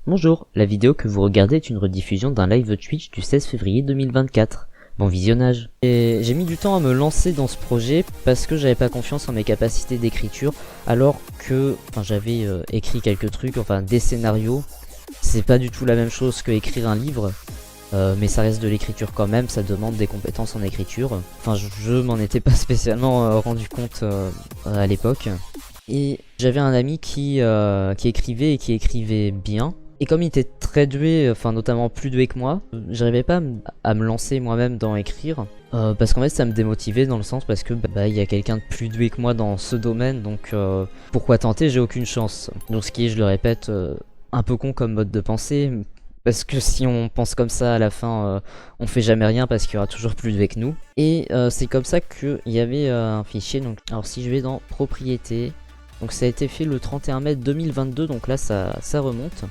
Bonjour, la vidéo que vous regardez est une rediffusion d'un live Twitch du 16 février 2024. Bon visionnage. Et j'ai mis du temps à me lancer dans ce projet parce que j'avais pas confiance en mes capacités d'écriture, alors que j'avais écrit quelques trucs, des scénarios. C'est pas du tout la même chose que écrire un livre, mais ça reste de l'écriture quand même, ça demande des compétences en écriture. Je m'en étais pas spécialement rendu compte à l'époque. Et j'avais un ami qui écrivait et qui écrivait bien. Et comme il était très doué, notamment plus doué que moi, j'arrivais pas à me lancer moi-même dans écrire. Parce qu'en fait ça me démotivait dans le sens parce que il y a quelqu'un de plus doué que moi dans ce domaine, donc pourquoi tenter, j'ai aucune chance. Donc ce qui est, je le répète, un peu con comme mode de pensée. Parce que si on pense comme ça à la fin, on fait jamais rien parce qu'il y aura toujours plus doué que nous. Et c'est comme ça qu'il y avait un fichier. Donc, alors si je vais dans propriété, donc ça a été fait le 31 mai 2022, donc là ça remonte.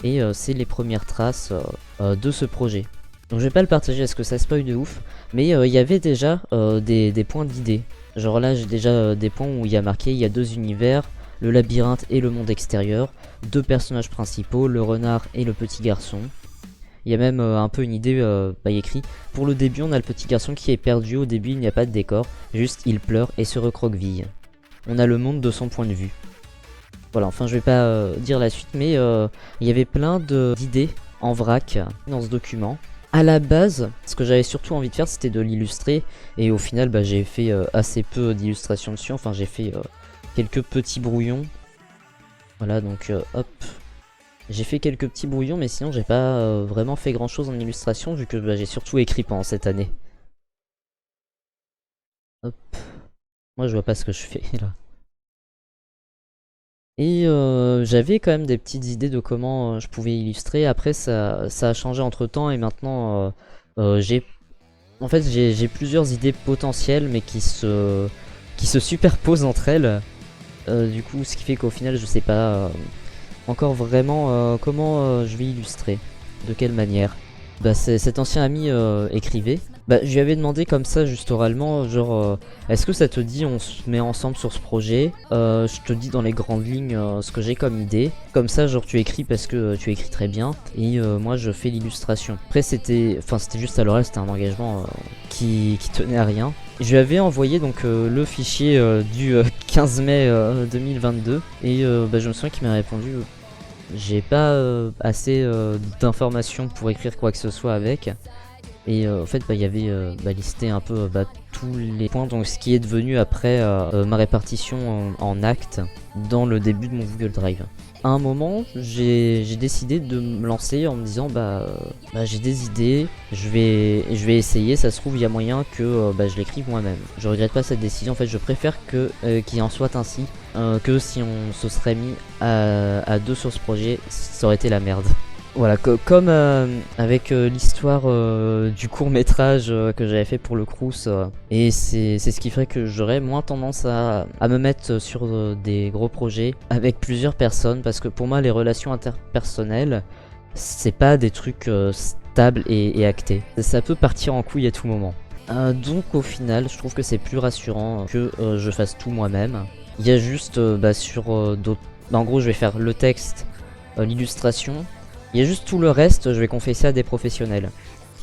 Et c'est les premières traces de ce projet. Donc je vais pas le partager parce que ça spoil de ouf, mais il y avait déjà des points d'idée. Genre là j'ai déjà des points où il y a marqué il y a deux univers, le labyrinthe et le monde extérieur, deux personnages principaux, le renard et le petit garçon. Il y a même un peu une idée, écrit. Pour le début on a le petit garçon qui est perdu, au début il n'y a pas de décor, juste il pleure et se recroqueville. On a le monde de son point de vue. Voilà, je vais pas dire la suite, mais il y avait plein d'idées en vrac dans ce document. À la base, ce que j'avais surtout envie de faire, c'était de l'illustrer. Et au final, j'ai fait assez peu d'illustrations dessus. J'ai fait quelques petits brouillons. Voilà, donc hop. J'ai fait quelques petits brouillons, mais sinon, j'ai pas vraiment fait grand chose en illustration, vu que j'ai surtout écrit pendant cette année. Hop. Moi, je vois pas ce que je fais là. Et j'avais quand même des petites idées de comment je pouvais illustrer. Après ça a changé entre temps et maintenant j'ai plusieurs idées potentielles mais qui se superposent entre elles. Du coup ce qui fait qu'au final je sais pas encore vraiment comment je vais illustrer, de quelle manière. Cet ancien ami écrivait. Je lui avais demandé comme ça juste oralement, genre est-ce que ça te dit on se met ensemble sur ce projet, je te dis dans les grandes lignes ce que j'ai comme idée, comme ça genre tu écris parce que tu écris très bien et moi je fais l'illustration. Après c'était juste à l'oral, c'était un engagement qui tenait à rien. Je lui avais envoyé donc le fichier du 15 mai 2022 et je me souviens qu'il m'a répondu j'ai pas assez d'informations pour écrire quoi que ce soit avec. Et en fait il y avait listé un peu tous les points, donc ce qui est devenu après ma répartition en actes dans le début de mon Google Drive. À un moment j'ai décidé de me lancer en me disant j'ai des idées, je vais essayer, ça se trouve il y a moyen que je l'écrive moi-même. Je regrette pas cette décision, en fait je préfère qu'il en soit ainsi que si on se serait mis à deux sur ce projet, ça aurait été la merde. Voilà, comme avec l'histoire du court-métrage que j'avais fait pour le Crous, et c'est ce qui ferait que j'aurais moins tendance à me mettre sur des gros projets avec plusieurs personnes, parce que pour moi les relations interpersonnelles, c'est pas des trucs stables et actés. Ça peut partir en couille à tout moment. Donc au final, je trouve que c'est plus rassurant que je fasse tout moi-même. Il y a juste sur d'autres... en gros je vais faire le texte, l'illustration. Il y a juste tout le reste, je vais confier ça à des professionnels.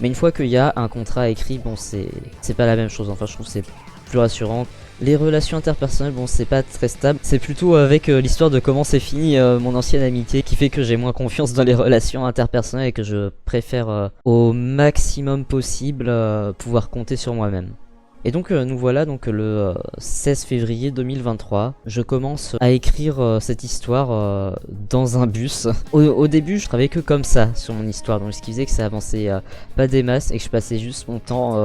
Mais une fois qu'il y a un contrat écrit, c'est pas la même chose. Je trouve que c'est plus rassurant. Les relations interpersonnelles, c'est pas très stable. C'est plutôt avec l'histoire de comment c'est fini mon ancienne amitié qui fait que j'ai moins confiance dans les relations interpersonnelles et que je préfère au maximum possible pouvoir compter sur moi-même. Et donc nous voilà donc le 16 février 2023, je commence à écrire cette histoire dans un bus. Au début je travaillais que comme ça sur mon histoire, donc ce qui faisait que ça avançait pas des masses et que je passais juste mon temps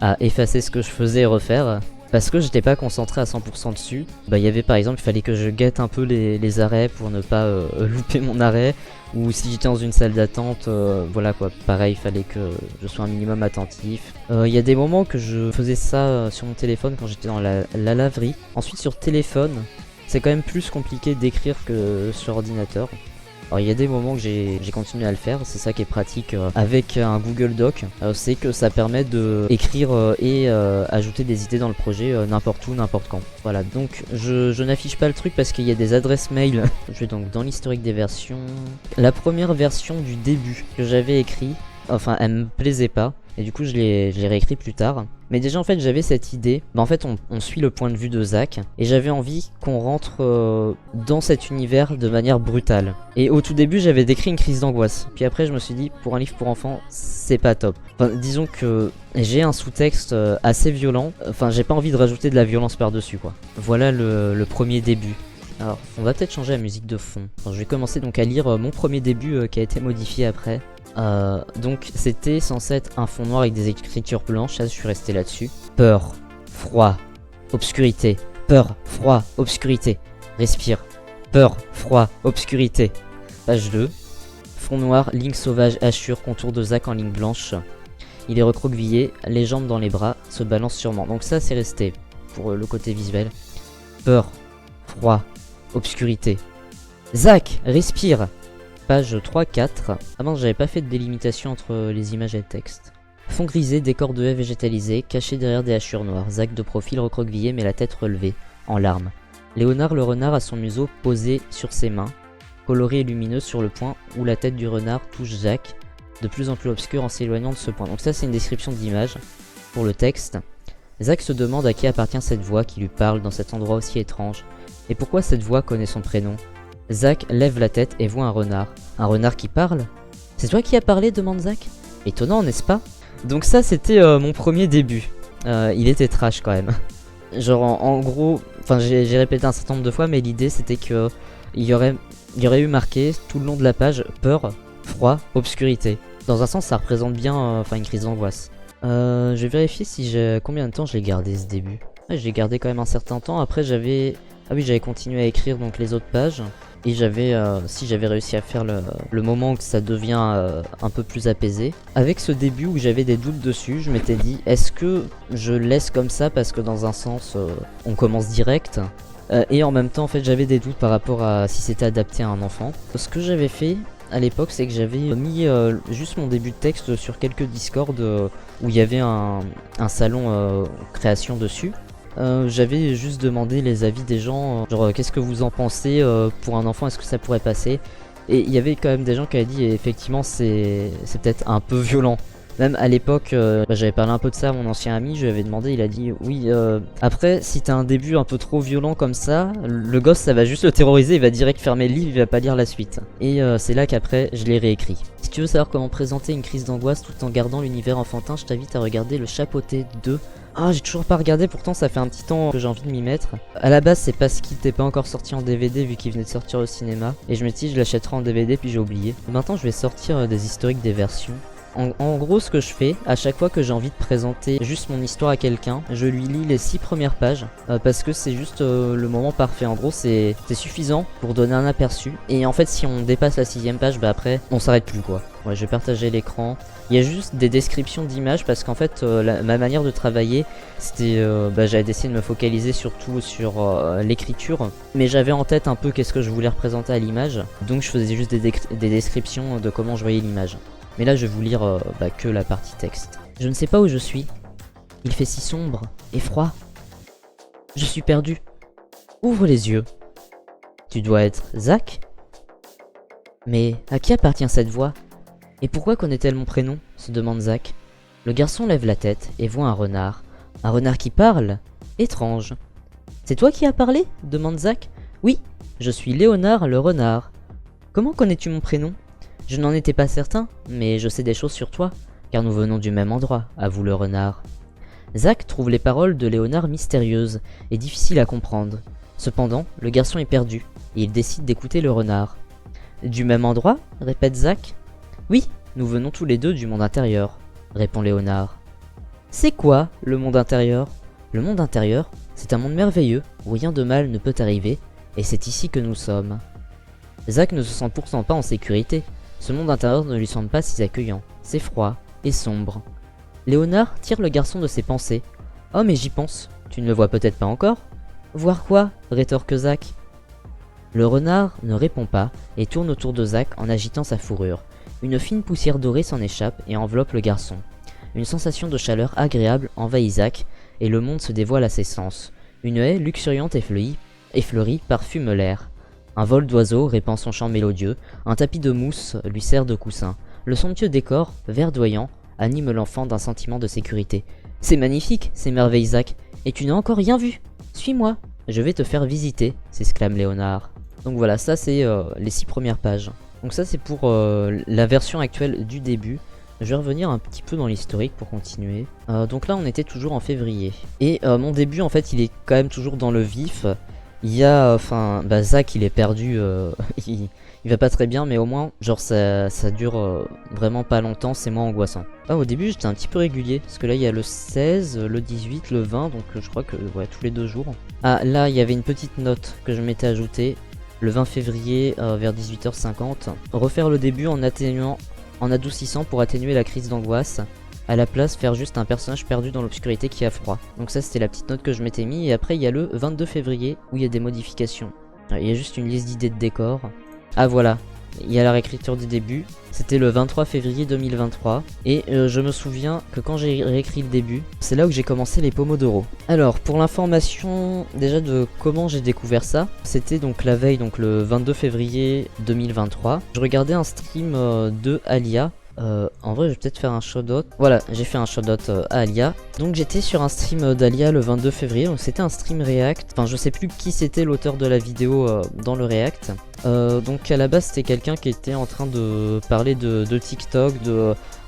à effacer ce que je faisais et refaire. Parce que j'étais pas concentré à 100% dessus. Il y avait par exemple, il fallait que je guette un peu les arrêts pour ne pas louper mon arrêt. Ou si j'étais dans une salle d'attente, voilà quoi, pareil, il fallait que je sois un minimum attentif. Il y a des moments que je faisais ça sur mon téléphone quand j'étais dans la laverie. Ensuite sur téléphone, c'est quand même plus compliqué d'écrire que sur ordinateur. Alors il y a des moments que j'ai continué à le faire, c'est ça qui est pratique avec un Google Doc, c'est que ça permet de écrire et ajouter des idées dans le projet n'importe où, n'importe quand. Voilà, donc je n'affiche pas le truc parce qu'il y a des adresses mail. Je vais donc dans l'historique des versions. La première version du début que j'avais écrit, enfin elle me plaisait pas. Et du coup je l'ai réécrit plus tard. Mais déjà en fait j'avais cette idée, en fait on suit le point de vue de Zach. Et j'avais envie qu'on rentre dans cet univers de manière brutale. Et au tout début j'avais décrit une crise d'angoisse. Puis après je me suis dit pour un livre pour enfants c'est pas top. Enfin disons que j'ai un sous-texte assez violent. Enfin j'ai pas envie de rajouter de la violence par dessus quoi. Voilà le premier début. Alors on va peut-être changer la musique de fond. Alors, je vais commencer donc à lire mon premier début qui a été modifié après. Donc c'était censé être un fond noir avec des écritures blanches, ça je suis resté là-dessus. Peur, froid, obscurité, peur, froid, obscurité, respire, peur, froid, obscurité. Page 2, fond noir, ligne sauvage, hachure, contour de Zach en ligne blanche. Il est recroquevillé, les jambes dans les bras, se balance sûrement. Donc ça c'est resté pour le côté visuel. Peur, froid, obscurité. Zach, respire. Page 3-4. Ah non, j'avais pas fait de délimitation entre les images et le texte. Fond grisé, décor de haies végétalisées, caché derrière des hachures noires. Zach de profil recroquevillé mais la tête relevée, en larmes. Léonard le renard a son museau posé sur ses mains, coloré et lumineux sur le point où la tête du renard touche Zach, de plus en plus obscur en s'éloignant de ce point. Donc ça c'est une description d'image pour le texte. Zach se demande à qui appartient cette voix qui lui parle dans cet endroit aussi étrange, et pourquoi cette voix connaît son prénom. Zach lève la tête et voit un renard. Un renard qui parle? C'est toi qui as parlé? Demande Zach. Étonnant, n'est-ce pas? Donc ça c'était mon premier début. Il était trash quand même. Genre en gros, enfin j'ai répété un certain nombre de fois, mais l'idée c'était que il y aurait eu marqué tout le long de la page peur, froid, obscurité. Dans un sens ça représente bien une crise d'angoisse. Je vais vérifier si combien de temps je l'ai gardé ce début. Ouais, j'ai gardé quand même un certain temps. Après j'avais continué à écrire donc les autres pages. Et j'avais réussi à faire le moment où ça devient un peu plus apaisé. Avec ce début où j'avais des doutes dessus, je m'étais dit est-ce que je laisse comme ça parce que dans un sens on commence direct et en même temps en fait j'avais des doutes par rapport à si c'était adapté à un enfant. Ce que j'avais fait à l'époque c'est que j'avais mis juste mon début de texte sur quelques Discord où il y avait un salon création dessus. J'avais juste demandé les avis des gens, genre qu'est-ce que vous en pensez pour un enfant, est-ce que ça pourrait passer? Et il y avait quand même des gens qui avaient dit effectivement c'est peut-être un peu violent. Même à l'époque, j'avais parlé un peu de ça à mon ancien ami, je lui avais demandé, il a dit oui, après si t'as un début un peu trop violent comme ça, le gosse ça va juste le terroriser, il va direct fermer le livre, il va pas lire la suite. Et c'est là qu'après je l'ai réécrit. Si tu veux savoir comment présenter une crise d'angoisse tout en gardant l'univers enfantin, je t'invite à regarder Le Chapeauté 2. Ah, j'ai toujours pas regardé, pourtant ça fait un petit temps que j'ai envie de m'y mettre. À la base c'est parce qu'il n'était pas encore sorti en DVD vu qu'il venait de sortir au cinéma. Et je me suis dit je l'achèterai en DVD puis j'ai oublié. Et maintenant je vais sortir des historiques des versions. En gros ce que je fais, à chaque fois que j'ai envie de présenter juste mon histoire à quelqu'un, je lui lis les 6 premières pages parce que c'est juste le moment parfait. En gros c'est suffisant pour donner un aperçu. Et en fait si on dépasse la 6ème page, bah après on s'arrête plus quoi. Ouais, je vais partager l'écran. Il y a juste des descriptions d'images parce qu'en fait ma manière de travailler c'était j'avais essayé de me focaliser surtout sur l'écriture, mais j'avais en tête un peu qu'est-ce que je voulais représenter à l'image, donc je faisais juste des descriptions de comment je voyais l'image. Mais là je vais vous lire que la partie texte. Je ne sais pas où je suis. Il fait si sombre et froid. Je suis perdu. Ouvre les yeux. Tu dois être Zach? Mais à qui appartient cette voix? Et pourquoi connaît-elle mon prénom? Se demande Zach. Le garçon lève la tête et voit un renard. Un renard qui parle? Étrange. C'est toi qui as parlé? Demande Zach. Oui, je suis Léonard le renard. Comment connais-tu mon prénom? Je n'en étais pas certain, mais je sais des choses sur toi, car nous venons du même endroit, avoue le renard. Zach trouve les paroles de Léonard mystérieuses et difficiles à comprendre. Cependant, le garçon est perdu, et il décide d'écouter le renard. Du même endroit? Répète Zach. Oui, nous venons tous les deux du monde intérieur, répond Léonard. C'est quoi, le monde intérieur? Le monde intérieur, c'est un monde merveilleux, où rien de mal ne peut arriver, et c'est ici que nous sommes. Zach ne se sent pourtant pas en sécurité. Ce monde intérieur ne lui semble pas si accueillant. C'est froid et sombre. Léonard tire le garçon de ses pensées. Oh mais j'y pense, tu ne le vois peut-être pas encore? Voir quoi? Rétorque Zach. Le renard ne répond pas et tourne autour de Zach en agitant sa fourrure. Une fine poussière dorée s'en échappe et enveloppe le garçon. Une sensation de chaleur agréable envahit Zach et le monde se dévoile à ses sens. Une haie luxuriante et fleurie parfume l'air. Un vol d'oiseaux répand son chant mélodieux, un tapis de mousse lui sert de coussin. Le somptueux décor, verdoyant, anime l'enfant d'un sentiment de sécurité. « C'est magnifique !» s'émerveille Zach. « Et tu n'as encore rien vu ! Suis-moi !» « Je vais te faire visiter !» s'exclame Léonard. Donc voilà, ça c'est les 6 premières pages. Donc ça c'est pour la version actuelle du début. Je vais revenir un petit peu dans l'historique pour continuer. Donc là on était toujours en février. Et mon début en fait il est quand même toujours dans le vif. Il y a, Zach il est perdu, il va pas très bien, mais au moins, genre ça dure vraiment pas longtemps, c'est moins angoissant. Au début j'étais un petit peu régulier, parce que là il y a le 16, le 18, le 20, donc je crois que ouais, tous les 2 jours. Ah là il y avait une petite note que je m'étais ajoutée, le 20 février vers 18h50. Refaire le début en adoucissant pour atténuer la crise d'angoisse. À la place, faire juste un personnage perdu dans l'obscurité qui a froid. Donc ça c'était la petite note que je m'étais mis. Et après il y a le 22 février où il y a des modifications. Il y a juste une liste d'idées de décors. Ah voilà, il y a la réécriture du début. C'était le 23 février 2023. Et je me souviens que quand j'ai réécrit le début, c'est là où j'ai commencé les Pomodoro. Alors pour l'information déjà de comment j'ai découvert ça, c'était donc la veille, donc le 22 février 2023. Je regardais un stream de Alia. En vrai je vais peut-être faire un shoutout. Voilà, j'ai fait un shoutout à Alia. Donc j'étais sur un stream d'Alia le 22 février. Donc c'était un stream React. Enfin je sais plus qui c'était l'auteur de la vidéo dans le React. Donc à la base c'était quelqu'un qui était en train de parler de TikTok.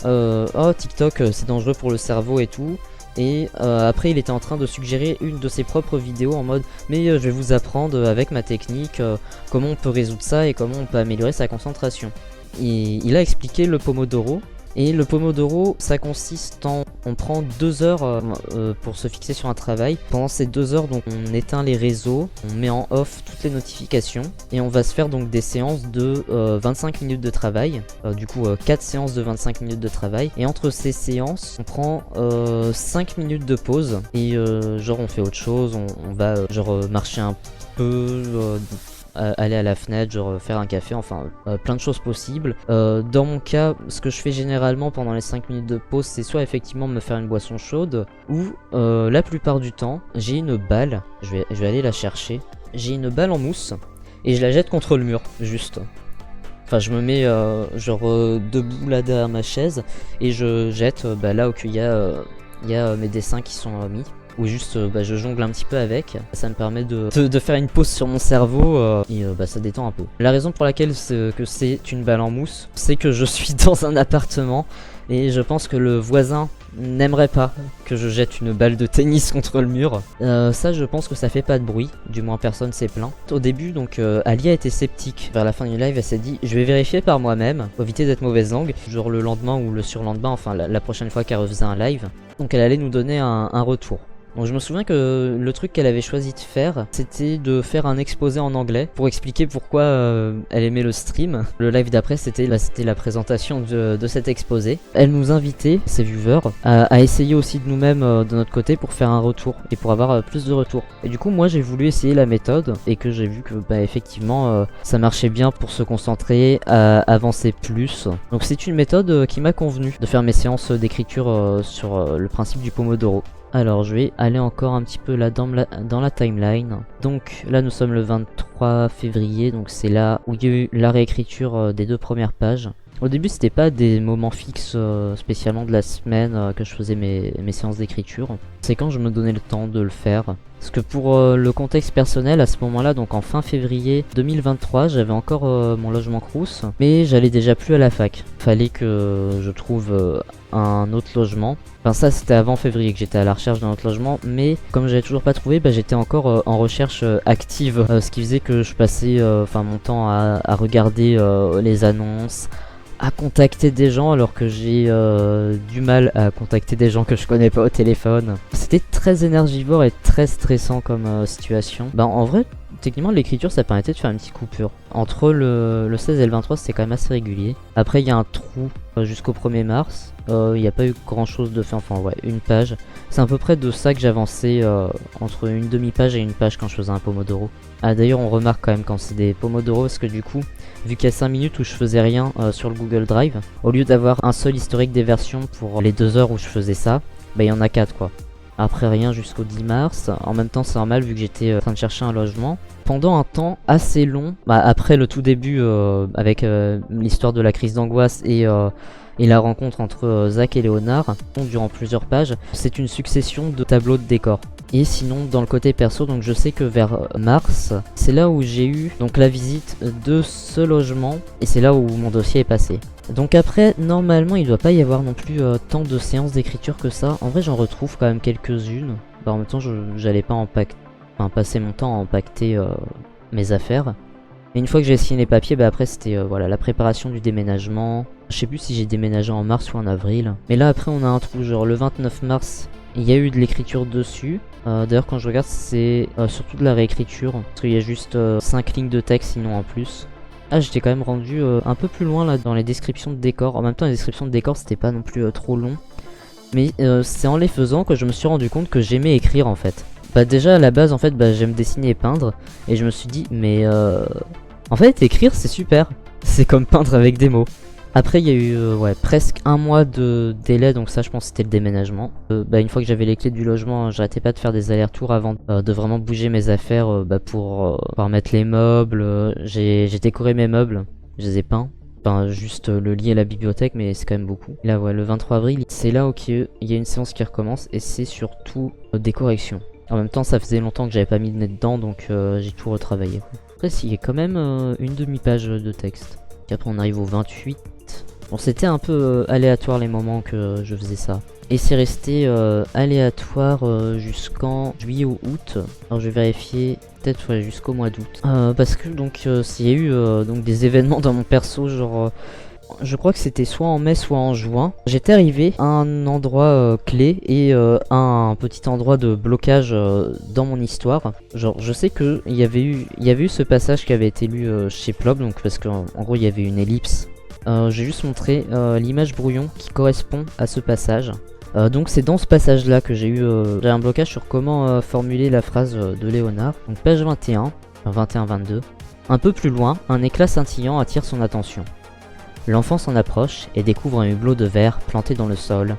Oh TikTok c'est dangereux pour le cerveau et tout. Et après il était en train de suggérer une de ses propres vidéos en mode mais je vais vous apprendre avec ma technique comment on peut résoudre ça et comment on peut améliorer sa concentration. Il a expliqué le Pomodoro. Et le Pomodoro, ça consiste en... On prend 2 heures pour se fixer sur un travail. Pendant ces 2 heures, donc, on éteint les réseaux, on met en off toutes les notifications. Et on va se faire donc des séances de 25 minutes de travail. Du coup, 4 séances de 25 minutes de travail. Et entre ces séances, on prend 5 minutes de pause. Et genre, on fait autre chose. On va marcher un peu... aller à la fenêtre, genre faire un café, enfin plein de choses possibles. Dans mon cas, ce que je fais généralement pendant les 5 minutes de pause, c'est soit effectivement me faire une boisson chaude, ou la plupart du temps, j'ai une balle, je vais aller la chercher, j'ai une balle en mousse, et je la jette contre le mur, juste. Enfin je me mets debout là derrière ma chaise, et je jette là où il y a mes dessins qui sont mis. Ou juste je jongle un petit peu avec, ça me permet de faire une pause sur mon cerveau et ça détend un peu. La raison pour laquelle c'est une balle en mousse, c'est que je suis dans un appartement et je pense que le voisin n'aimerait pas que je jette une balle de tennis contre le mur. Ça je pense que ça fait pas de bruit, du moins personne s'est plaint. Au début donc Alia était sceptique, vers la fin du live elle s'est dit je vais vérifier par moi-même, pour éviter d'être mauvaise langue, genre le lendemain ou le surlendemain, enfin la prochaine fois qu'elle refaisait un live. Donc elle allait nous donner un retour. Donc je me souviens que le truc qu'elle avait choisi de faire, c'était de faire un exposé en anglais pour expliquer pourquoi elle aimait le stream. Le live d'après c'était la présentation de cet exposé. Elle nous invitait, ses viewers, à essayer aussi de nous-mêmes de notre côté pour faire un retour et pour avoir plus de retours. Et du coup moi j'ai voulu essayer la méthode et que j'ai vu que effectivement ça marchait bien pour se concentrer, à avancer plus. Donc c'est une méthode qui m'a convenu de faire mes séances d'écriture sur le principe du Pomodoro. Alors je vais aller encore un petit peu là dans la timeline. Donc là nous sommes le 23 février, donc c'est là où il y a eu la réécriture des 2 premières pages. Au début c'était pas des moments fixes spécialement de la semaine que je faisais mes séances d'écriture. C'est quand je me donnais le temps de le faire. Parce que pour le contexte personnel, à ce moment-là, donc en fin février 2023, j'avais encore mon logement Crous, mais j'allais déjà plus à la fac. Fallait que je trouve un autre logement. Enfin ça c'était avant février que j'étais à la recherche d'un autre logement, mais comme j'avais toujours pas trouvé, j'étais encore en recherche active. Ce qui faisait que je passais mon temps à regarder les annonces, à contacter des gens alors que j'ai du mal à contacter des gens que je connais pas au téléphone. C'était très énergivore et très stressant comme situation. En vrai, techniquement l'écriture ça permettait de faire une petite coupure. Entre le 16 et le 23 c'était quand même assez régulier. Après il y a un trou jusqu'au 1er mars. Il n'y a pas eu grand chose de fait, enfin ouais, une page. C'est à peu près de ça que j'avançais entre une demi-page et une page quand je faisais un Pomodoro. Ah d'ailleurs on remarque quand même quand c'est des Pomodoro parce que du coup, vu qu'il y a 5 minutes où je faisais rien sur le Google Drive, au lieu d'avoir un seul historique des versions pour les 2 heures où je faisais ça, bah il y en a 4 quoi. Après rien jusqu'au 10 mars, en même temps c'est normal vu que j'étais en train de chercher un logement. Pendant un temps assez long, après le tout début avec l'histoire de la crise d'angoisse et la rencontre entre Zach et Léonard, durant plusieurs pages, c'est une succession de tableaux de décors. Et sinon dans le côté perso, donc je sais que vers mars, c'est là où j'ai eu donc la visite de ce logement et c'est là où mon dossier est passé. Donc après, normalement il doit pas y avoir non plus tant de séances d'écriture que ça. En vrai j'en retrouve quand même quelques-unes. En même temps j'allais pas passer mon temps à empaqueter mes affaires. Et une fois que j'ai signé les papiers, après c'était voilà, la préparation du déménagement. Je sais plus si j'ai déménagé en mars ou en avril. Mais là après on a un trou, genre le 29 mars, il y a eu de l'écriture dessus. D'ailleurs quand je regarde c'est surtout de la réécriture. Parce qu'il y a juste 5 lignes de texte sinon en plus. Ah j'étais quand même rendu un peu plus loin là dans les descriptions de décors. En même temps les descriptions de décors c'était pas non plus trop long. Mais c'est en les faisant que je me suis rendu compte que j'aimais écrire en fait. Déjà à la base en fait j'aime dessiner et peindre. Et je me suis dit mais en fait écrire c'est super. C'est comme peindre avec des mots. Après il y a eu presque un mois de délai, donc ça je pense c'était le déménagement. Une fois que j'avais les clés du logement, j'arrêtais pas de faire des allers-retours avant de vraiment bouger mes affaires pour mettre les meubles. J'ai décoré mes meubles, je les ai peints. Enfin juste le lit et la bibliothèque, mais c'est quand même beaucoup. Là le 23 avril, c'est là où il y a une séance qui recommence et c'est surtout des corrections. En même temps ça faisait longtemps que j'avais pas mis de nez dedans, donc j'ai tout retravaillé. Après il y a quand même une demi-page de texte. Et après on arrive au 28. Bon c'était un peu aléatoire les moments que je faisais ça. Et c'est resté aléatoire jusqu'en juillet ou août. Alors je vais vérifier, peut-être jusqu'au mois d'août. Parce que donc il y a eu donc des événements dans mon perso, genre je crois que c'était soit en mai soit en juin. J'étais arrivé à un endroit clé et un petit endroit de blocage dans mon histoire. Genre je sais que il y avait eu ce passage qui avait été lu chez Plop, donc parce qu'en gros il y avait une ellipse. J'ai juste montré l'image brouillon qui correspond à ce passage. Donc c'est dans ce passage là que j'ai un blocage sur comment formuler la phrase de Léonard. Donc page 21, 21-22. Un peu plus loin, un éclat scintillant attire son attention. L'enfant s'en approche et découvre un hublot de verre planté dans le sol.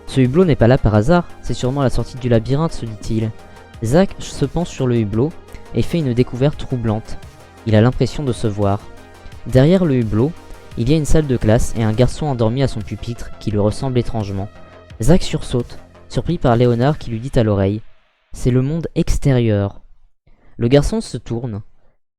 Ce hublot n'est pas là par hasard, c'est sûrement la sortie du labyrinthe, se dit-il. Zach se penche sur le hublot et fait une découverte troublante. Il a l'impression de se voir. Derrière le hublot, il y a une salle de classe et un garçon endormi à son pupitre qui lui ressemble étrangement. Zach sursaute, surpris par Léonard qui lui dit à l'oreille « C'est le monde extérieur ». Le garçon se tourne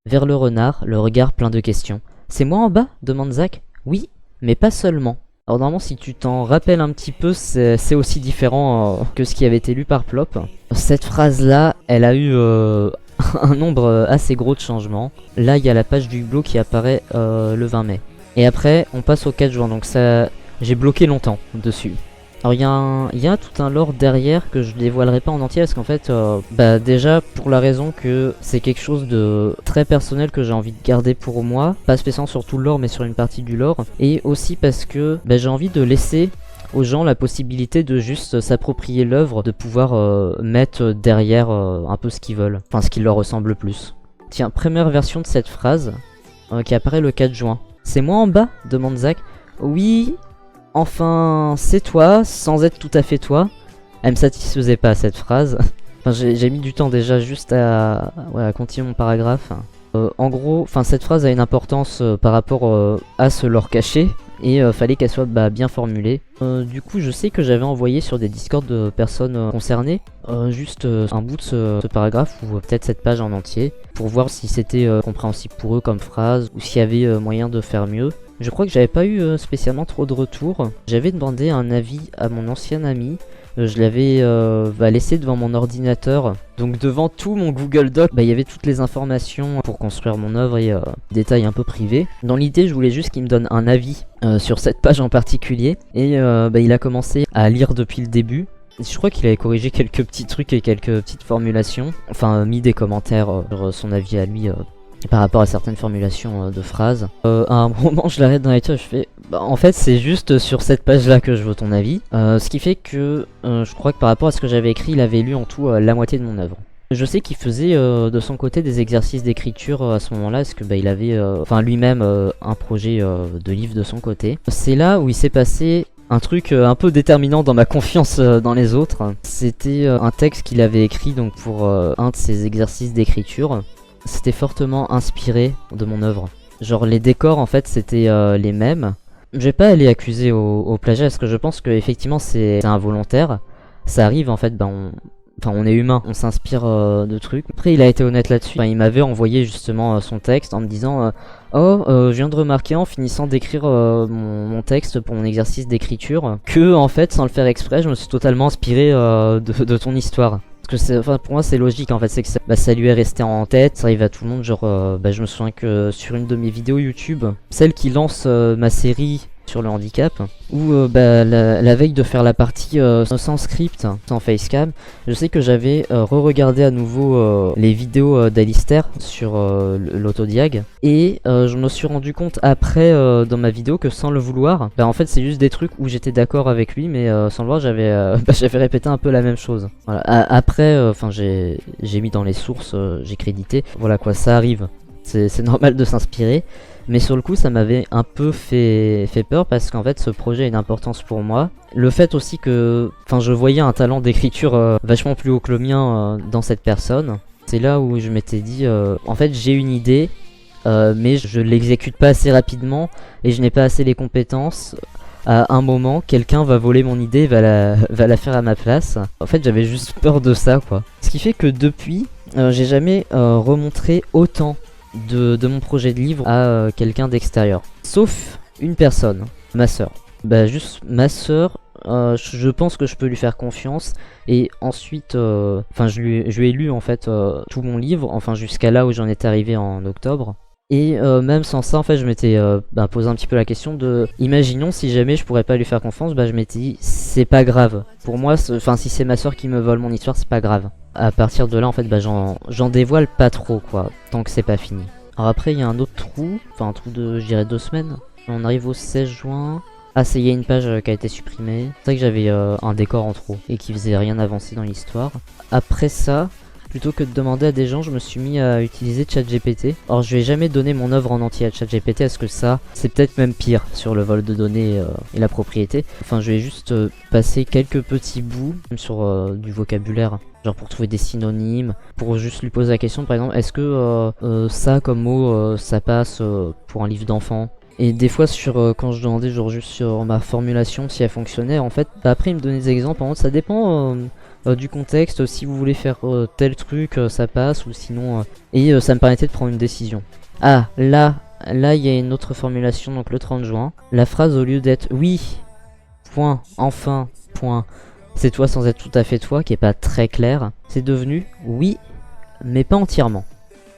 vers le renard, le regard plein de questions. « C'est moi en bas ?» demande Zach. « Oui, mais pas seulement. » Alors normalement si tu t'en rappelles un petit peu, c'est aussi différent que ce qui avait été lu par Plop. Cette phrase-là, elle a eu un nombre assez gros de changements. Là il y a la page du hublot qui apparaît le 20 mai. Et après on passe au 4 juin, donc ça j'ai bloqué longtemps dessus. Alors il y a tout un lore derrière que je dévoilerai pas en entier parce qu'en fait déjà pour la raison que c'est quelque chose de très personnel que j'ai envie de garder pour moi, pas spécialement sur tout le lore mais sur une partie du lore, et aussi parce que j'ai envie de laisser aux gens la possibilité de juste s'approprier l'œuvre, de pouvoir mettre derrière un peu ce qu'ils veulent, enfin ce qui leur ressemble le plus. Tiens, première version de cette phrase qui apparaît le 4 juin. C'est moi en bas ? Demande Zach. Oui. Enfin, c'est toi, sans être tout à fait toi. Elle me satisfaisait pas cette phrase. Enfin, j'ai mis du temps déjà juste à continuer mon paragraphe. En gros, cette phrase a une importance par rapport à ce lore caché. Et fallait qu'elle soit bien formulée. Du coup, je sais que j'avais envoyé sur des discords de personnes concernées juste un bout de ce paragraphe ou peut-être cette page en entier pour voir si c'était compréhensible pour eux comme phrase ou s'il y avait moyen de faire mieux. Je crois que j'avais pas eu spécialement trop de retours. J'avais demandé un avis à mon ancien ami. Je l'avais laissé devant mon ordinateur. Donc devant tout mon Google Doc, il y avait toutes les informations pour construire mon œuvre et détails un peu privés. Dans l'idée, je voulais juste qu'il me donne un avis sur cette page en particulier. Et il a commencé à lire depuis le début. Je crois qu'il avait corrigé quelques petits trucs et quelques petites formulations, enfin mis des commentaires sur son avis à lui par rapport à certaines formulations de phrases. À un moment je l'arrête dans la lecture et je fais bah, en fait c'est juste sur cette page là que je veux ton avis. Ce qui fait que je crois que par rapport à ce que j'avais écrit, il avait lu en tout la moitié de mon œuvre. Je sais qu'il faisait de son côté des exercices d'écriture à ce moment-là, parce que bah, il avait lui-même un projet de livre de son côté. C'est là où il s'est passé un truc un peu déterminant dans ma confiance dans les autres. C'était un texte qu'il avait écrit donc pour un de ses exercices d'écriture. C'était fortement inspiré de mon œuvre. Genre les décors en fait c'était les mêmes. Je vais pas aller accuser au plagiat parce que je pense que effectivement c'est involontaire. Ça arrive en fait, on est humain, on s'inspire de trucs. Après il a été honnête là-dessus. Il m'avait envoyé justement son texte en me disant je viens de remarquer en finissant d'écrire mon texte pour mon exercice d'écriture que en fait sans le faire exprès je me suis totalement inspiré de ton histoire. Parce que pour moi c'est logique en fait, c'est que ça lui est resté en tête, ça arrive à tout le monde. Genre je me souviens que sur une de mes vidéos YouTube, celle qui lance ma série sur le handicap, où la veille de faire la partie sans script, sans facecam, je sais que j'avais re-regardé à nouveau les vidéos d'Alistair sur l'autodiag, et je me suis rendu compte après dans ma vidéo que sans le vouloir, en fait c'est juste des trucs où j'étais d'accord avec lui, mais sans le voir j'avais répété un peu la même chose. Voilà. Après j'ai mis dans les sources, j'ai crédité, voilà quoi, ça arrive, c'est normal de s'inspirer. Mais sur le coup ça m'avait un peu fait peur parce qu'en fait ce projet a une importance pour moi. Le fait aussi que je voyais un talent d'écriture vachement plus haut que le mien dans cette personne. C'est là où je m'étais dit en fait j'ai une idée mais je l'exécute pas assez rapidement et je n'ai pas assez les compétences. À un moment quelqu'un va voler mon idée, va la faire à ma place. En fait j'avais juste peur de ça quoi. Ce qui fait que depuis j'ai jamais remontré autant de mon projet de livre à quelqu'un d'extérieur, sauf une personne, ma soeur. Juste ma soeur, je pense que je peux lui faire confiance. Et ensuite je lui ai lu en fait tout mon livre, jusqu'à là où j'en étais arrivé en octobre. Et même sans ça en fait je m'étais posé un petit peu la question de imaginons si jamais je pourrais pas lui faire confiance, je m'étais dit c'est pas grave pour moi, si c'est ma soeur qui me vole mon histoire c'est pas grave. À partir de là en fait j'en dévoile pas trop quoi, tant que c'est pas fini. Alors après il y a un autre trou, un trou de je dirais 2 semaines. On arrive au 16 juin. Ah il y a une page qui a été supprimée. C'est vrai que j'avais un décor en trop et qui faisait rien avancer dans l'histoire. Après ça, plutôt que de demander à des gens, je me suis mis à utiliser ChatGPT. Alors je vais jamais donner mon œuvre en entier à ChatGPT, parce que ça, c'est peut-être même pire sur le vol de données et la propriété. Je vais juste passer quelques petits bouts sur du vocabulaire, genre pour trouver des synonymes, pour juste lui poser la question par exemple, est-ce que ça comme mot, ça passe pour un livre d'enfant? Et des fois quand je demandais genre juste sur ma formulation si elle fonctionnait, en fait après il me donnait des exemples, ça dépend du contexte, si vous voulez faire tel truc ça passe ou sinon et ça me permettait de prendre une décision. Ah là il y a une autre formulation, donc le 30 juin, la phrase au lieu d'être oui point enfin point c'est toi sans être tout à fait toi, qui est pas très clair, c'est devenu oui mais pas entièrement.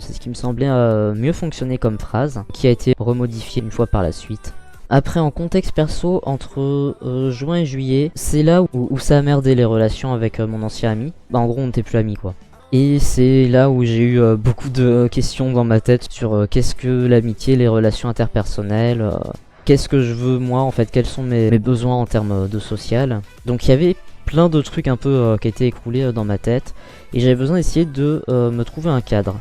C'est ce qui me semblait mieux fonctionner comme phrase, qui a été remodifié une fois par la suite. Après en contexte perso, entre juin et juillet, c'est là où ça a merdé les relations avec mon ancien ami. En gros on n'était plus amis quoi. Et c'est là où j'ai eu beaucoup de questions dans ma tête sur qu'est-ce que l'amitié, les relations interpersonnelles, qu'est-ce que je veux moi en fait, quels sont mes besoins en termes de social. Donc il y avait plein de trucs un peu qui étaient écroulés dans ma tête et j'avais besoin d'essayer de me trouver un cadre.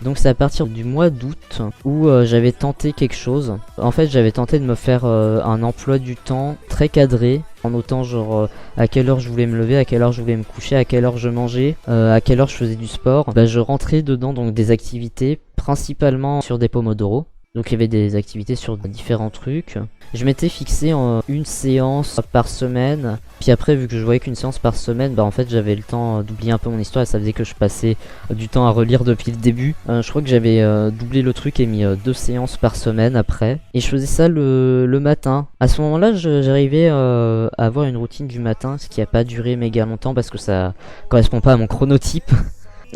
Donc c'est à partir du mois d'août où j'avais tenté quelque chose. En fait j'avais tenté de me faire un emploi du temps très cadré, en notant genre à quelle heure je voulais me lever, à quelle heure je voulais me coucher, à quelle heure je mangeais, à quelle heure je faisais du sport. Je rentrais dedans donc des activités principalement sur des pomodoro. Donc il y avait des activités sur différents trucs. Je m'étais fixé en une séance par semaine. Puis après vu que je voyais qu'une séance par semaine, en fait j'avais le temps d'oublier un peu mon histoire et ça faisait que je passais du temps à relire depuis le début. Je crois que j'avais doublé le truc et mis 2 séances par semaine après. Et je faisais ça le matin. À ce moment-là j'arrivais à avoir une routine du matin, ce qui a pas duré méga longtemps parce que ça correspond pas à mon chronotype.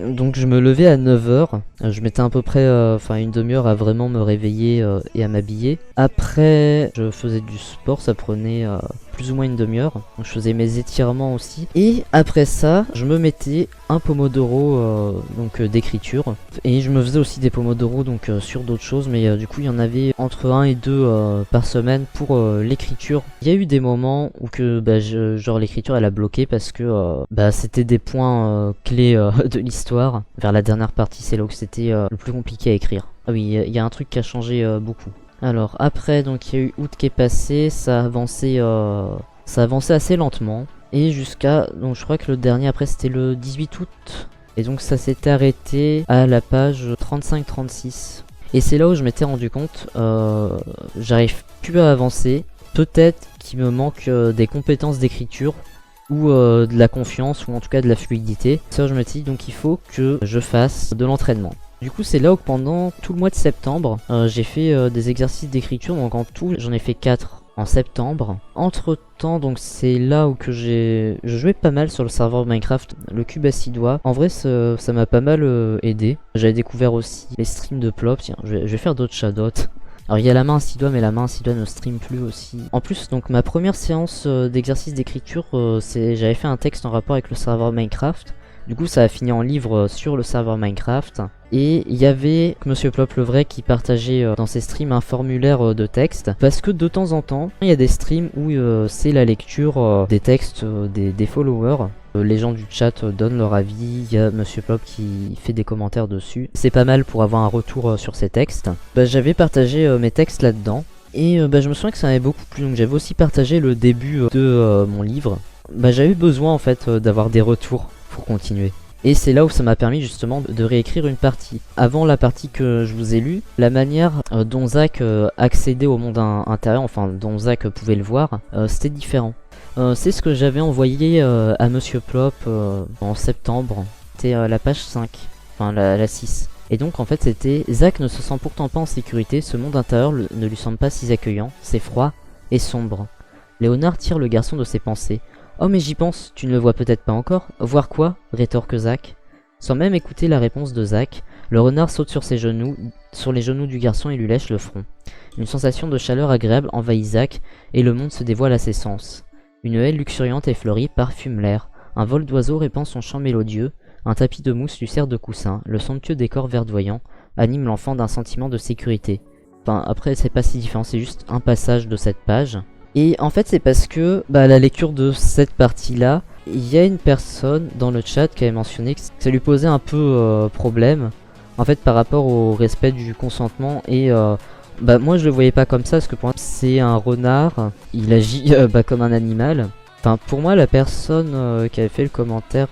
Donc je me levais à 9h, je mettais à peu près une demi-heure à vraiment me réveiller et à m'habiller. Après je faisais du sport, ça prenait plus ou moins une demi-heure. Donc je faisais mes étirements aussi. Et après ça, je me mettais un pomodoro d'écriture. Et je me faisais aussi des pomodoro sur d'autres choses. Mais du coup, il y en avait entre 1 et 2 par semaine pour l'écriture. Il y a eu des moments où que genre l'écriture elle a bloqué parce que c'était des points clés de l'histoire. Vers la dernière partie, c'est là où c'était le plus compliqué à écrire. Ah oui, il y a un truc qui a changé beaucoup. Alors après, donc il y a eu août qui est passé, ça a avancé assez lentement. Et jusqu'à, donc je crois que le dernier après c'était le 18 août. Et donc ça s'était arrêté à la page 35-36. Et c'est là où je m'étais rendu compte, j'arrive plus à avancer. Peut-être qu'il me manque des compétences d'écriture ou de la confiance ou en tout cas de la fluidité. Ça je me dis donc il faut que je fasse de l'entraînement. Du coup c'est là où pendant tout le mois de septembre j'ai fait des exercices d'écriture, donc en tout j'en ai fait 4 en septembre. Entre temps donc c'est là où que je jouais pas mal sur le serveur Minecraft, le cube à 6 doigts. En vrai ça m'a pas mal aidé. J'avais découvert aussi les streams de Plop, tiens je vais faire d'autres shoutouts. Alors il y a la main à 6 doigts mais la main à 6 doigts ne stream plus aussi. En plus donc ma première séance d'exercice d'écriture j'avais fait un texte en rapport avec le serveur Minecraft. Du coup ça a fini en livre sur le serveur Minecraft. Et il y avait Monsieur Plop le vrai qui partageait dans ses streams un formulaire de texte. Parce que de temps en temps, il y a des streams où c'est la lecture des textes des followers. Les gens du chat donnent leur avis, il y a Monsieur Plop qui fait des commentaires dessus. C'est pas mal pour avoir un retour sur ces textes. J'avais partagé mes textes là-dedans. Et je me souviens que ça m'avait beaucoup plu, donc j'avais aussi partagé le début de mon livre. J'avais besoin en fait d'avoir des retours pour continuer. Et c'est là où ça m'a permis justement de réécrire une partie. Avant la partie que je vous ai lue, la manière dont Zach accédait au monde intérieur, enfin dont Zach pouvait le voir, c'était différent. C'est ce que j'avais envoyé à Monsieur Plop en septembre. C'était la page 5, enfin la 6. Et donc en fait c'était Zach ne se sent pourtant pas en sécurité, ce monde intérieur ne lui semble pas si accueillant, c'est froid et sombre. Léonard tire le garçon de ses pensées. Oh mais j'y pense, tu ne le vois peut-être pas encore. Voir quoi? Rétorque Zach. Sans même écouter la réponse de Zach, le renard saute sur ses genoux, sur les genoux du garçon et lui lèche le front. Une sensation de chaleur agréable envahit Zach et le monde se dévoile à ses sens. Une haie luxuriante et fleurie parfume l'air. Un vol d'oiseaux répand son chant mélodieux. Un tapis de mousse lui sert de coussin. Le somptueux décor verdoyant anime l'enfant d'un sentiment de sécurité. Enfin après c'est pas si différent, c'est juste un passage de cette page. Et en fait c'est parce que à la lecture de cette partie là, il y a une personne dans le chat qui avait mentionné que ça lui posait un peu problème. En fait par rapport au respect du consentement et moi je le voyais pas comme ça parce que pour moi c'est un renard, il agit comme un animal. Enfin pour moi la personne qui avait fait le commentaire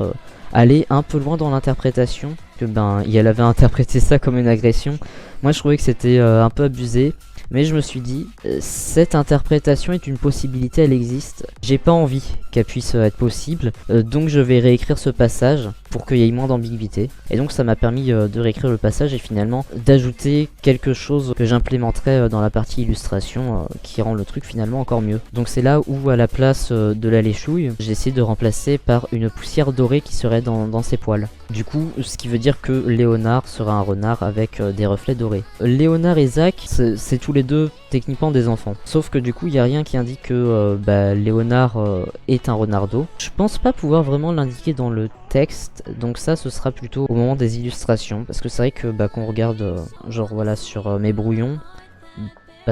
allait un peu loin dans l'interprétation. Que elle avait interprété ça comme une agression. Moi je trouvais que c'était un peu abusé. Mais je me suis dit, cette interprétation est une possibilité, elle existe. J'ai pas envie qu'elle puisse être possible, donc je vais réécrire ce passage pour qu'il y ait moins d'ambiguïté. Et donc ça m'a permis de réécrire le passage et finalement d'ajouter quelque chose que j'implémenterai dans la partie illustration qui rend le truc finalement encore mieux. Donc c'est là où à la place de la léchouille, j'ai essayé de remplacer par une poussière dorée qui serait dans ses poils. Du coup, ce qui veut dire que Léonard sera un renard avec des reflets dorés. Léonard et Zach, c'est tous les deux techniquement des enfants. Sauf que du coup, il n'y a rien qui indique que Léonard est un renardeau. Je pense pas pouvoir vraiment l'indiquer dans le texte, donc ça ce sera plutôt au moment des illustrations. Parce que c'est vrai que quand on regarde genre voilà sur mes brouillons,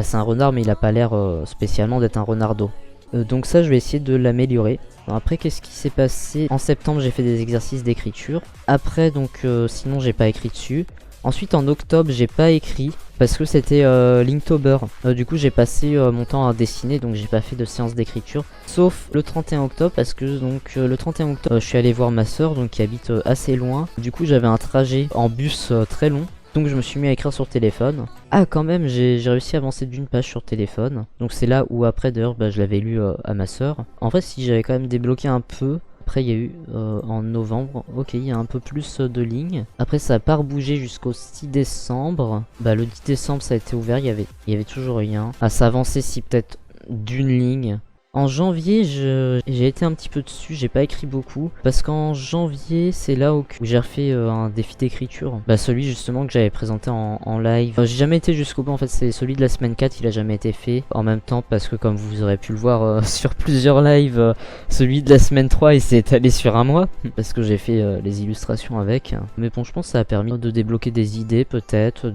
c'est un renard mais il a pas l'air spécialement d'être un renardeau. Donc ça je vais essayer de l'améliorer. Après qu'est-ce qui s'est passé? En septembre j'ai fait des exercices d'écriture. Après donc sinon j'ai pas écrit dessus. Ensuite en octobre j'ai pas écrit parce que c'était Linktober. Du coup j'ai passé mon temps à dessiner, donc j'ai pas fait de séance d'écriture. Sauf le 31 octobre parce que donc le 31 octobre je suis allé voir ma soeur donc qui habite assez loin. Du coup j'avais un trajet en bus très long. Donc je me suis mis à écrire sur téléphone. Ah quand même j'ai réussi à avancer d'une page sur téléphone. Donc c'est là où après d'ailleurs je l'avais lu à ma soeur. En vrai si j'avais quand même débloqué un peu. Après il y a eu en novembre, ok il y a un peu plus de lignes. Après ça a pas rebougé jusqu'au 6 décembre. Le 10 décembre ça a été ouvert, il y avait toujours rien. Ah ça avançait si peut-être d'une ligne. En janvier, j'ai été un petit peu dessus, j'ai pas écrit beaucoup, parce qu'en janvier, c'est là où j'ai refait un défi d'écriture. Bah celui justement que j'avais présenté en live. J'ai jamais été jusqu'au bout, en fait c'est celui de la semaine 4, il a jamais été fait. En même temps, parce que comme vous aurez pu le voir sur plusieurs lives, celui de la semaine 3 il s'est étalé sur un mois, parce que j'ai fait les illustrations avec. Mais bon, je pense que ça a permis de débloquer des idées peut-être,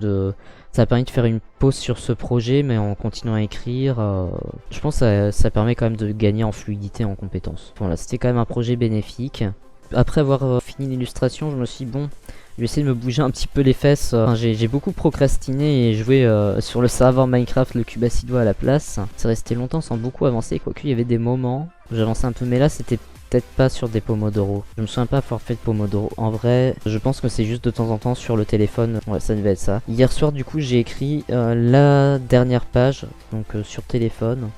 ça a permis de faire une pause sur ce projet, mais en continuant à écrire, je pense que ça permet quand même de gagner en fluidité, en compétences. Voilà, c'était quand même un projet bénéfique. Après avoir fini l'illustration, je me suis dit, bon, je vais essayer de me bouger un petit peu les fesses. J'ai beaucoup procrastiné et joué sur le serveur Minecraft, le cube acidois à la place. C'est resté longtemps sans beaucoup avancer, quoique il y avait des moments où j'avançais un peu, mais là c'était peut-être pas sur des Pomodoro. Je me souviens pas avoir fait de Pomodoro. En vrai, je pense que c'est juste de temps en temps sur le téléphone. Ouais, ça devait être ça. Hier soir, du coup, j'ai écrit la dernière page, donc sur téléphone.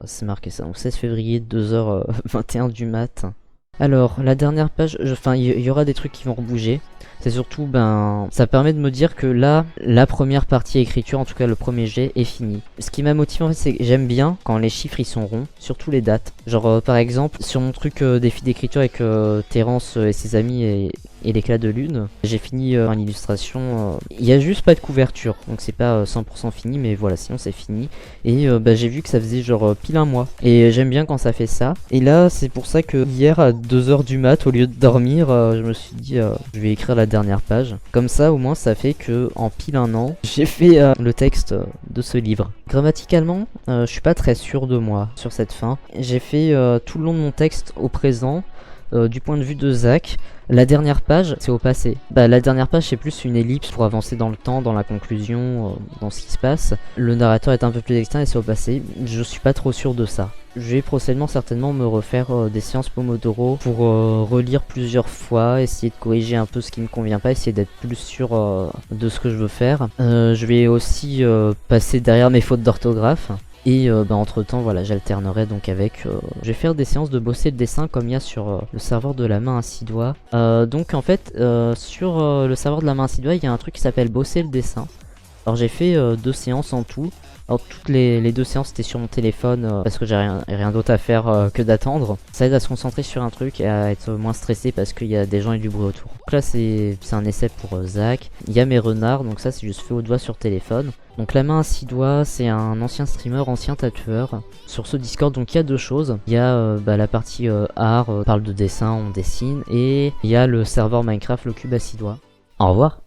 C'est marqué ça, donc 16 février, 2h21 du mat. Alors, la dernière page, enfin, il y aura des trucs qui vont rebouger. C'est surtout, ben, ça permet de me dire que là, la première partie écriture, en tout cas le premier jet, est fini. Ce qui m'a motivé, en fait, c'est que j'aime bien quand les chiffres ils sont ronds, surtout les dates. Genre, par exemple, sur mon truc défi d'écriture avec Terence et ses amis et l'éclat de lune, j'ai fini en illustration. Il y a juste pas de couverture, donc c'est pas 100% fini, mais voilà, sinon c'est fini. Et bah, j'ai vu que ça faisait genre pile un mois. Et j'aime bien quand ça fait ça. Et là, c'est pour ça que hier à 2h du mat, au lieu de dormir, je me suis dit, je vais écrire la dernière page. Comme ça, au moins, ça fait que en pile un an, j'ai fait le texte de ce livre. Grammaticalement, je suis pas très sûr de moi sur cette fin. J'ai fait tout le long de mon texte au présent. Du point de vue de Zach, la dernière page c'est au passé. Bah, la dernière page c'est plus une ellipse pour avancer dans le temps, dans la conclusion, dans ce qui se passe. Le narrateur est un peu plus externe et c'est au passé. Je suis pas trop sûr de ça. Je vais prochainement certainement me refaire des séances Pomodoro pour relire plusieurs fois, essayer de corriger un peu ce qui me convient pas, essayer d'être plus sûr de ce que je veux faire. Je vais aussi passer derrière mes fautes d'orthographe. Et bah, entre temps voilà, j'alternerai donc avec je vais faire des séances de bosser le dessin comme il y a sur le serveur de la main à 6 doigts. Donc en fait sur le serveur de la main à 6 doigts il y a un truc qui s'appelle bosser le dessin. Alors j'ai fait 2 séances en tout. Alors toutes les 2 séances c'était sur mon téléphone parce que j'ai rien d'autre à faire que d'attendre. Ça aide à se concentrer sur un truc et à être moins stressé parce qu'il y a des gens et du bruit autour. Donc là c'est un essai pour Zach. Il y a mes renards, donc ça c'est juste fait au doigt sur téléphone. Donc la main à 6 doigts c'est un ancien streamer, ancien tatoueur sur ce Discord. Donc il y a 2 choses. Il y a bah, la partie art, parle de dessin, on dessine. Et il y a le serveur Minecraft, le cube à 6 doigts. Au revoir.